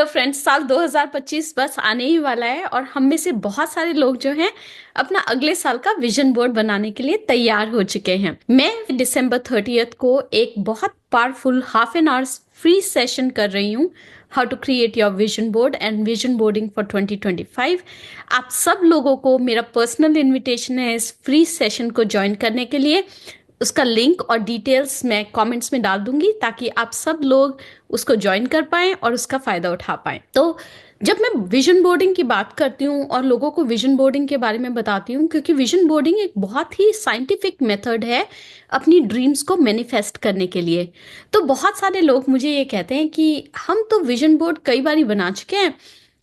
Friends, साल 2025 बस आने ही वाला है और हम में से बहुत सारे लोग जो हैं अपना अगले साल का विजन बोर्ड बनाने के लिए तैयार हो चुके हैं। मैं दिसंबर 30 को एक बहुत powerful half an hours free session कर रही हूँ, how to create your vision board and vision boarding for 2025। आप सब लोगों को मेरा पर्सनल इन्विटेशन है इस फ्री सेशन को ज्वाइन करने के लिए। उसका लिंक और डिटेल्स मैं कमेंट्स में डाल दूंगी ताकि आप सब लोग उसको ज्वाइन कर पाएं और उसका फ़ायदा उठा पाएं। तो जब मैं विजन बोर्डिंग की बात करती हूँ और लोगों को विजन बोर्डिंग के बारे में बताती हूँ, क्योंकि विजन बोर्डिंग एक बहुत ही साइंटिफिक मेथड है अपनी ड्रीम्स को मैनिफेस्ट करने के लिए। तो बहुत सारे लोग मुझे ये कहते हैं कि हम तो विजन बोर्ड कई बार बना चुके हैं,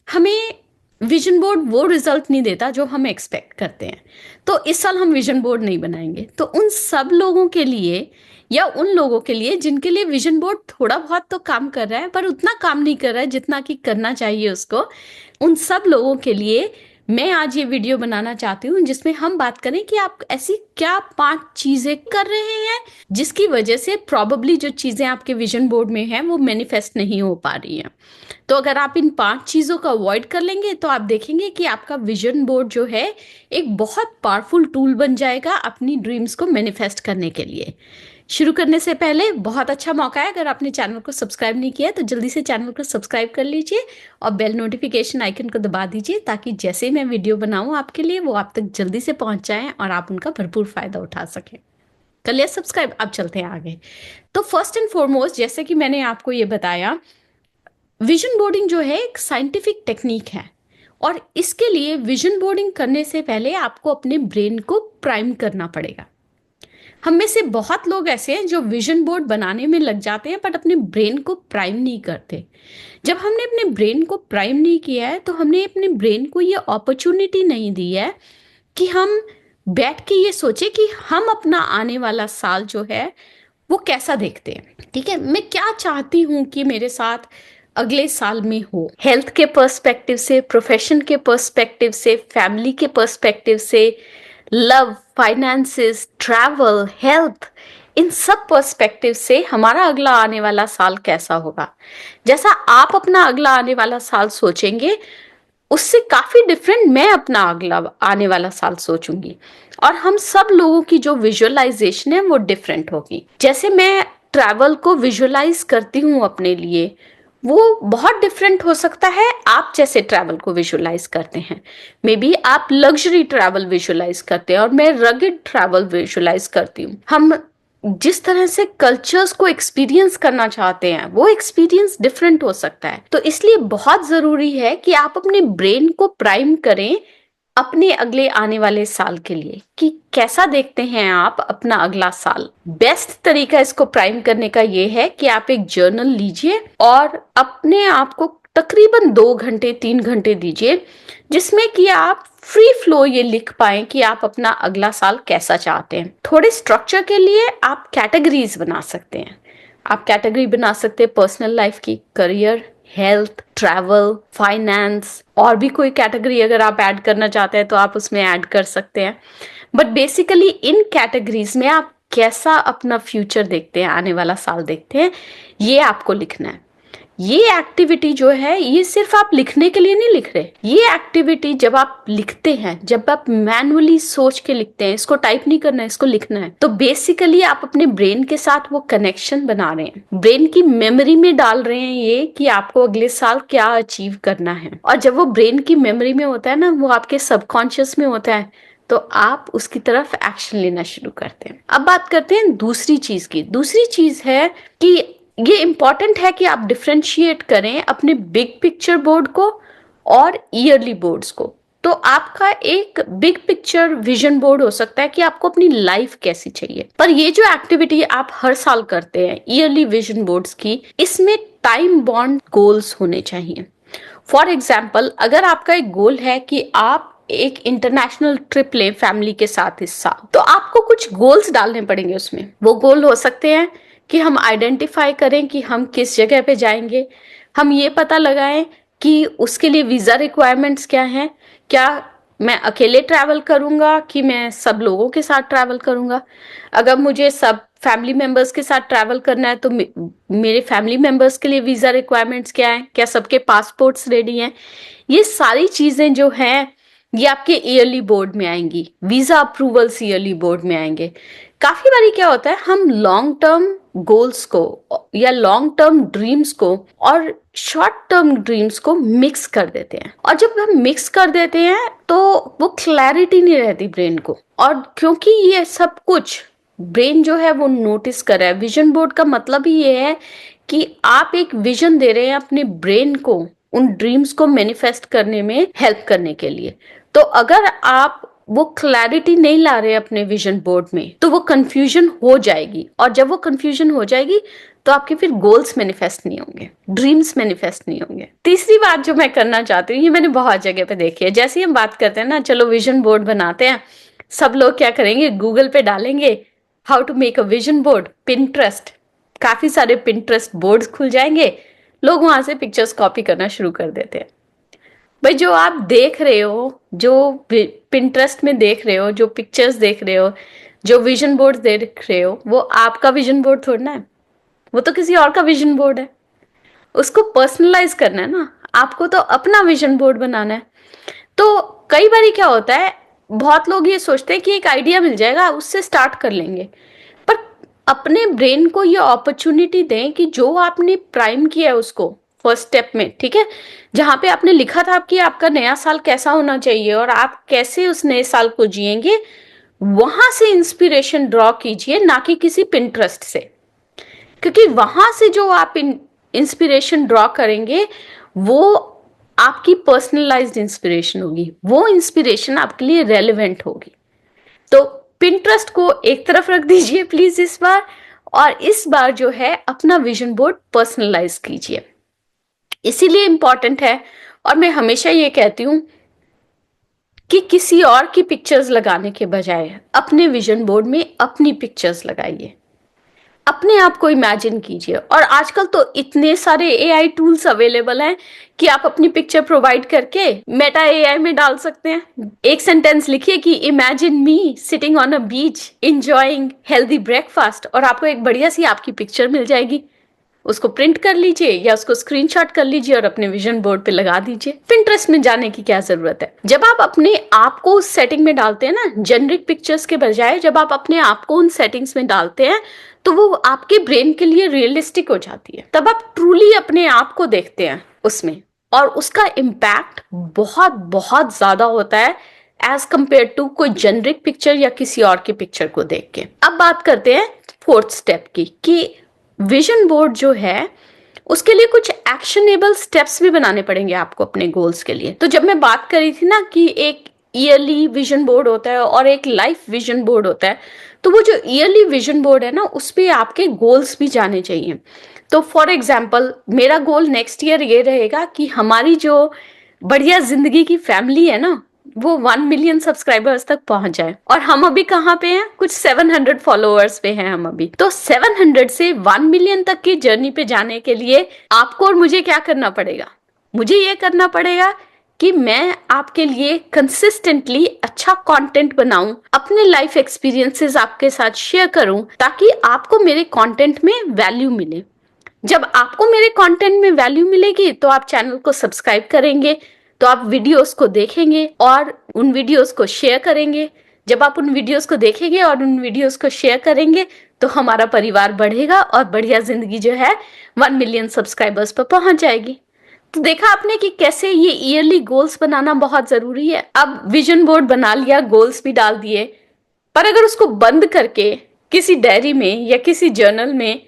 हमें विजन बोर्ड वो रिजल्ट नहीं देता जो हम एक्सपेक्ट करते हैं, तो इस साल हम विजन बोर्ड नहीं बनाएंगे। तो उन सब लोगों के लिए या उन लोगों के लिए जिनके लिए विजन बोर्ड थोड़ा बहुत तो काम कर रहा है पर उतना काम नहीं कर रहा है जितना कि करना चाहिए उसको, उन सब लोगों के लिए मैं आज ये वीडियो बनाना चाहती हूँ जिसमें हम बात करें कि आप ऐसी क्या 5 चीजें कर रहे हैं जिसकी वजह से प्रॉबेबली जो चीजें आपके विजन बोर्ड में हैं वो मैनिफेस्ट नहीं हो पा रही हैं। तो अगर आप इन 5 चीज़ों को अवॉइड कर लेंगे तो आप देखेंगे कि आपका विजन बोर्ड जो है एक बहुत पावरफुल टूल बन जाएगा अपनी ड्रीम्स को मैनिफेस्ट करने के लिए। शुरू करने से पहले बहुत अच्छा मौका है, अगर आपने चैनल को सब्सक्राइब नहीं किया तो जल्दी से चैनल को सब्सक्राइब कर लीजिए और बेल नोटिफिकेशन आइकन को दबा दीजिए ताकि जैसे ही मैं वीडियो बनाऊं आपके लिए वो आप तक जल्दी से पहुंच जाएं और आप उनका भरपूर फायदा उठा सकें। कर लिया सब्सक्राइब? अब चलते हैं आगे। तो फर्स्ट एंड फॉरमोस्ट, जैसे कि मैंने आपको ये बताया, विजन बोर्डिंग जो है एक साइंटिफिक टेक्निक है और इसके लिए विजन बोर्डिंग करने से पहले आपको अपने ब्रेन को प्राइम करना पड़ेगा। हम में से बहुत लोग ऐसे हैं जो विजन बोर्ड बनाने में लग जाते हैं बट अपने ब्रेन को प्राइम नहीं करते। जब हमने अपने ब्रेन को प्राइम नहीं किया है तो हमने अपने ब्रेन को ये अपॉर्चुनिटी नहीं दी है कि हम बैठ के ये सोचे कि हम अपना आने वाला साल जो है वो कैसा देखते हैं। ठीक है, मैं क्या चाहती हूँ कि मेरे साथ अगले साल में हो, हेल्थ के पर्सपेक्टिव से, प्रोफेशन के पर्सपेक्टिव से, फैमिली के पर्सपेक्टिव से, लव, फाइनेंसेस, ट्रैवल, हेल्थ, इन सब पर्सपेक्टिव से हमारा अगला आने वाला साल कैसा होगा। जैसा आप अपना अगला आने वाला साल सोचेंगे उससे काफी डिफरेंट मैं अपना अगला आने वाला साल सोचूंगी और हम सब लोगों की जो विजुअलाइजेशन है वो डिफरेंट होगी। जैसे मैं ट्रैवल को विजुअलाइज करती हूँ अपने लिए, वो बहुत डिफरेंट हो सकता है आप जैसे ट्रैवल को विजुअलाइज करते हैं। मे बी आप लग्जरी ट्रैवल विजुअलाइज करते हैं और मैं रगेड ट्रैवल विजुअलाइज करती हूँ। हम जिस तरह से कल्चर्स को एक्सपीरियंस करना चाहते हैं वो एक्सपीरियंस डिफरेंट हो सकता है। तो इसलिए बहुत जरूरी है कि आप अपने ब्रेन को प्राइम करें अपने अगले आने वाले साल के लिए कि कैसा देखते हैं आप अपना अगला साल। बेस्ट तरीका इसको प्राइम करने का ये है कि आप एक जर्नल लीजिए और अपने आप को तकरीबन 2 घंटे 3 घंटे दीजिए जिसमें कि आप फ्री फ्लो ये लिख पाएं कि आप अपना अगला साल कैसा चाहते हैं। थोड़े स्ट्रक्चर के लिए आप कैटेगरीज बना सकते हैं। आप कैटेगरी बना सकते हैं पर्सनल लाइफ की, करियर, हेल्थ, ट्रैवल, फाइनेंस, और भी कोई कैटेगरी अगर आप ऐड करना चाहते हैं तो आप उसमें ऐड कर सकते हैं। बट बेसिकली इन कैटेगरीज में आप कैसा अपना फ्यूचर देखते हैं, आने वाला साल देखते हैं, ये आपको लिखना है। ये एक्टिविटी जो है ये सिर्फ आप लिखने के लिए नहीं लिख रहे। ये एक्टिविटी जब आप लिखते हैं, जब आप मैनुअली सोच के लिखते हैं, इसको टाइप नहीं करना है, इसको लिखना है, तो बेसिकली आप अपने ब्रेन के साथ वो कनेक्शन बना रहे हैं, ब्रेन की मेमोरी में डाल रहे हैं ये कि आपको अगले साल क्या अचीव करना है। और जब वो ब्रेन की मेमोरी में होता है ना, वो आपके सबकॉन्शियस में होता है, तो आप उसकी तरफ एक्शन लेना शुरू करते हैं। अब बात करते हैं दूसरी चीज की। दूसरी चीज है कि ये इंपॉर्टेंट है कि आप डिफ्रेंशिएट करें अपने बिग पिक्चर बोर्ड को और ईयरली बोर्ड्स को। तो आपका एक बिग पिक्चर विजन बोर्ड हो सकता है कि आपको अपनी लाइफ कैसी चाहिए, पर ये जो एक्टिविटी आप हर साल करते हैं ईयरली विजन बोर्ड्स की, इसमें टाइम बॉन्ड गोल्स होने चाहिए। फॉर एग्जाम्पल, अगर आपका एक गोल है कि आप एक इंटरनेशनल ट्रिप लें फैमिली के साथ इस साल, तो आपको कुछ गोल्स डालने पड़ेंगे उसमें। वो गोल हो सकते हैं कि हम आइडेंटिफाई करें कि हम किस जगह पे जाएंगे, हम ये पता लगाएं कि उसके लिए वीज़ा रिक्वायरमेंट्स क्या हैं, क्या मैं अकेले ट्रैवल करूंगा कि मैं सब लोगों के साथ ट्रैवल करूंगा, अगर मुझे सब फैमिली मेंबर्स के साथ ट्रैवल करना है तो मेरे फैमिली मेंबर्स के लिए वीजा रिक्वायरमेंट्स क्या है, क्या सबके पासपोर्ट्स रेडी हैं। ये सारी चीजें जो हैं ये आपके ईयरली बोर्ड में आएंगी, वीजा अप्रूवल्स ईयरली बोर्ड में आएंगे। काफी बारी क्या होता है, हम लॉन्ग टर्म गोल्स को या लॉन्ग टर्म ड्रीम्स को और शॉर्ट टर्म ड्रीम्स को मिक्स कर देते हैं, और जब हम मिक्स कर देते हैं तो वो क्लैरिटी नहीं रहती ब्रेन को। और क्योंकि ये सब कुछ ब्रेन जो है वो नोटिस कर रहा है, विजन बोर्ड का मतलब ही ये है कि आप एक विजन दे रहे हैं अपने ब्रेन को उन ड्रीम्स को मैनिफेस्ट करने में हेल्प करने के लिए। तो अगर आप वो क्लैरिटी नहीं ला रहे अपने विजन बोर्ड में तो वो कंफ्यूजन हो जाएगी, और जब वो कंफ्यूजन हो जाएगी तो आपके फिर गोल्स मैनिफेस्ट नहीं होंगे, ड्रीम्स मैनिफेस्ट नहीं होंगे। तीसरी बात जो मैं करना चाहती हूँ, ये मैंने बहुत जगह पे देखी है, जैसे ही हम बात करते हैं ना चलो विजन बोर्ड बनाते हैं, सब लोग क्या करेंगे, गूगल पे डालेंगे how to make a vision board, Pinterest, काफी सारे पिंटरेस्ट बोर्ड्स खुल जाएंगे, लोग वहां से पिक्चर्स कॉपी करना शुरू कर देते हैं। भाई जो आप देख रहे हो, जो पिंटरेस्ट में देख रहे हो, जो पिक्चर्स देख रहे हो, जो विजन बोर्ड देख रहे हो, वो आपका विजन बोर्ड थोड़ा ना है, वो तो किसी और का विजन बोर्ड है। उसको पर्सनलाइज करना है ना, आपको तो अपना विजन बोर्ड बनाना है। तो कई बार क्या होता है, बहुत लोग ये सोचते हैं कि एक आइडिया मिल जाएगा उससे स्टार्ट कर लेंगे, पर अपने ब्रेन को ये अपॉर्चुनिटी दें कि जो आपने प्राइम किया है उसको फर्स्ट स्टेप में, ठीक है, जहां पे आपने लिखा था कि आपका नया साल कैसा होना चाहिए और आप कैसे उस नए साल को जिएंगे, वहां से इंस्पिरेशन ड्रॉ कीजिए, ना कि किसी पिंटरेस्ट से। क्योंकि वहां से जो आप इंस्पिरेशन ड्रॉ करेंगे वो आपकी पर्सनलाइज्ड इंस्पिरेशन होगी, वो इंस्पिरेशन आपके लिए रेलेवेंट होगी। तो पिंटरेस्ट को एक तरफ रख दीजिए प्लीज इस बार, और इस बार जो है अपना विजन बोर्ड पर्सनलाइज कीजिए। इसीलिए इंपॉर्टेंट है, और मैं हमेशा ये कहती हूं कि किसी और की पिक्चर्स लगाने के बजाय अपने विजन बोर्ड में अपनी पिक्चर्स लगाइए, अपने आप को इमेजिन कीजिए। और आजकल तो इतने सारे एआई टूल्स अवेलेबल हैं कि आप अपनी पिक्चर प्रोवाइड करके मेटा एआई में डाल सकते हैं। एक सेंटेंस लिखिए कि imagine me sitting on a beach enjoying healthy breakfast, और आपको एक बढ़िया सी आपकी पिक्चर मिल जाएगी। उसको प्रिंट कर लीजिए या उसको स्क्रीनशॉट कर लीजिए और अपने विजन बोर्ड पे लगा दीजिए। पिंटरेस्ट में जाने की क्या जरूरत है, जब आप अपने आप को उस सेटिंग में डालते हैं ना, जेनरिक पिक्चर्स के बजाय जब आप अपने आप को उन सेटिंग्स में डालते हैं तो वो आपके ब्रेन के लिए रियलिस्टिक हो जाती है। तब आप ट्रूली अपने आप को देखते हैं उसमें, और उसका इम्पैक्ट बहुत बहुत ज्यादा होता है एज कंपेयर टू कोई जेनरिक पिक्चर या किसी और की पिक्चर को देख के। अब बात करते हैं फोर्थ स्टेप की, कि विजन बोर्ड जो है उसके लिए कुछ एक्शनेबल स्टेप्स भी बनाने पड़ेंगे आपको अपने गोल्स के लिए। तो जब मैं बात करी थी ना कि एक ईयरली विजन बोर्ड होता है और एक लाइफ विजन बोर्ड होता है, तो वो जो ईयरली विजन बोर्ड है ना उस पे आपके गोल्स भी जाने चाहिए। तो फॉर एग्जाम्पल मेरा गोल नेक्स्ट ईयर ये रहेगा कि हमारी जो बढ़िया जिंदगी की फैमिली है ना वो 1 मिलियन सब्सक्राइबर्स तक पहुंच जाए। और हम अभी कहाँ पे हैं, कुछ 700 फॉलोअर्स पे हैं हम अभी। तो 700 से 1 मिलियन तक की जर्नी पे जाने के लिए आपको और मुझे क्या करना पड़ेगा, मुझे ये करना पड़ेगा कि मैं आपके लिए कंसिस्टेंटली अच्छा कंटेंट बनाऊं, अपने लाइफ एक्सपीरियंसेस आपके साथ शेयर करूं, ताकि आपको मेरे कंटेंट में वैल्यू मिले। जब आपको मेरे कंटेंट में वैल्यू मिलेगी तो आप चैनल को सब्सक्राइब करेंगे, तो आप वीडियोस को देखेंगे और उन वीडियोस को शेयर करेंगे। जब आप उन वीडियोस को देखेंगे और उन वीडियोस को शेयर करेंगे तो हमारा परिवार बढ़ेगा और बढ़िया जिंदगी जो है 1 मिलियन सब्सक्राइबर्स पर पहुंच जाएगी। तो देखा आपने कि कैसे ये ईयरली गोल्स बनाना बहुत जरूरी है। अब विजन बोर्ड बना लिया, गोल्स भी डाल दिए, पर अगर उसको बंद करके किसी डायरी में या किसी जर्नल में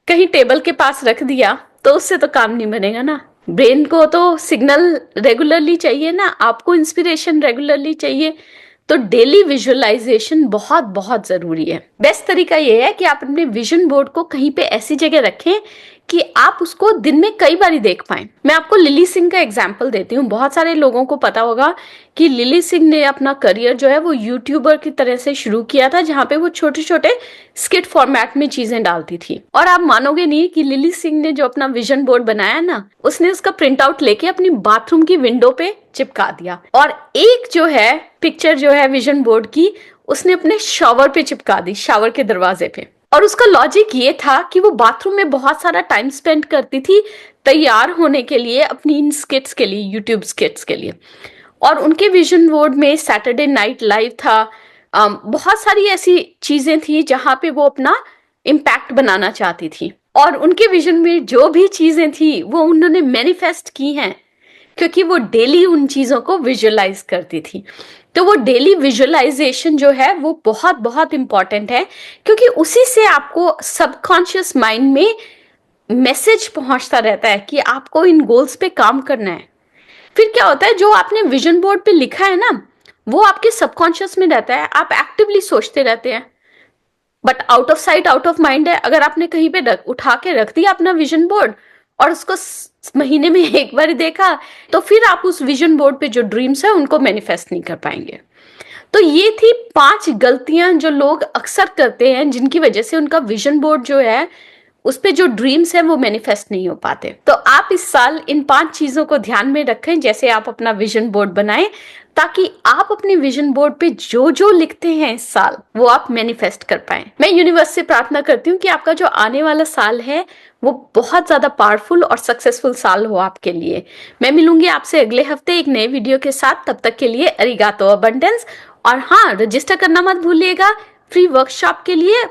कहीं टेबल के पास रख दिया तो उससे तो काम नहीं बनेगा ना। ब्रेन को तो सिग्नल रेगुलरली चाहिए ना, आपको इंस्पिरेशन रेगुलरली चाहिए। तो डेली विजुअलाइजेशन बहुत बहुत जरूरी है। बेस्ट तरीका ये है कि आप अपने विजन बोर्ड को कहीं पे ऐसी जगह रखें कि आप उसको दिन में कई बार देख पाएं। मैं आपको लिली सिंह का एग्जाम्पल देती हूँ। बहुत सारे लोगों को पता होगा कि लिली सिंह ने अपना करियर जो है वो यूट्यूबर की तरह से शुरू किया था, जहाँ पे वो छोटे छोटे स्किट फॉर्मेट में चीजें डालती थी। और आप मानोगे नहीं कि लिली सिंह ने जो अपना विजन बोर्ड बनाया ना, उसने उसका प्रिंट आउट लेके अपनी बाथरूम की विंडो पे चिपका दिया, और एक जो है पिक्चर जो है विजन बोर्ड की उसने अपने शॉवर पे चिपका दी, शॉवर के दरवाजे पे। और उसका लॉजिक ये था कि वो बाथरूम में बहुत सारा टाइम स्पेंड करती थी तैयार होने के लिए, अपनी इन स्किट्स के लिए, यूट्यूब स्किट्स के लिए। और उनके विजन बोर्ड में सैटरडे नाइट लाइव था, बहुत सारी ऐसी चीजें थी जहां पे वो अपना इम्पैक्ट बनाना चाहती थी। और उनके विजन में जो भी चीजें थी वो उन्होंने मैनिफेस्ट की हैं, क्योंकि वो डेली उन चीजों को विजुअलाइज करती थी। तो वो डेली विजुअलाइजेशन जो है वो बहुत बहुत इंपॉर्टेंट है, क्योंकि उसी से आपको सबकॉन्शियस माइंड में मैसेज पहुंचता रहता है कि आपको इन गोल्स पे काम करना है। फिर क्या होता है, जो आपने विजन बोर्ड पे लिखा है ना, वो आपके सबकॉन्शियस में रहता है, आप एक्टिवली सोचते रहते हैं। But out of sight out of mind है। अगर आपने कहीं पे उठा के रख दिया अपना विजन बोर्ड और उसको महीने में एक बार देखा, तो फिर आप उस विजन बोर्ड पे जो ड्रीम्स है उनको मैनिफेस्ट नहीं कर पाएंगे। तो ये थी 5 गलतियां जो लोग अक्सर करते हैं, जिनकी वजह से उनका विजन बोर्ड जो है उस पे जो ड्रीम्स है वो मैनिफेस्ट नहीं हो पाते। तो आप इस साल इन 5 चीजों को ध्यान में रखें जैसे आप अपना विजन बोर्ड बनाएं, ताकि आप अपने विजन बोर्ड पे जो जो लिखते हैं इस साल वो आप मैनिफेस्ट कर पाएं। मैं यूनिवर्स से प्रार्थना करती हूँ कि आपका जो आने वाला साल है वो बहुत ज्यादा पावरफुल और सक्सेसफुल साल हो आपके लिए। मैं मिलूंगी आपसे अगले हफ्ते एक नए वीडियो के साथ। तब तक के लिए अरिगातो अबंडेंस। और हाँ, रजिस्टर करना मत भूलिएगा फ्री वर्कशॉप के लिए।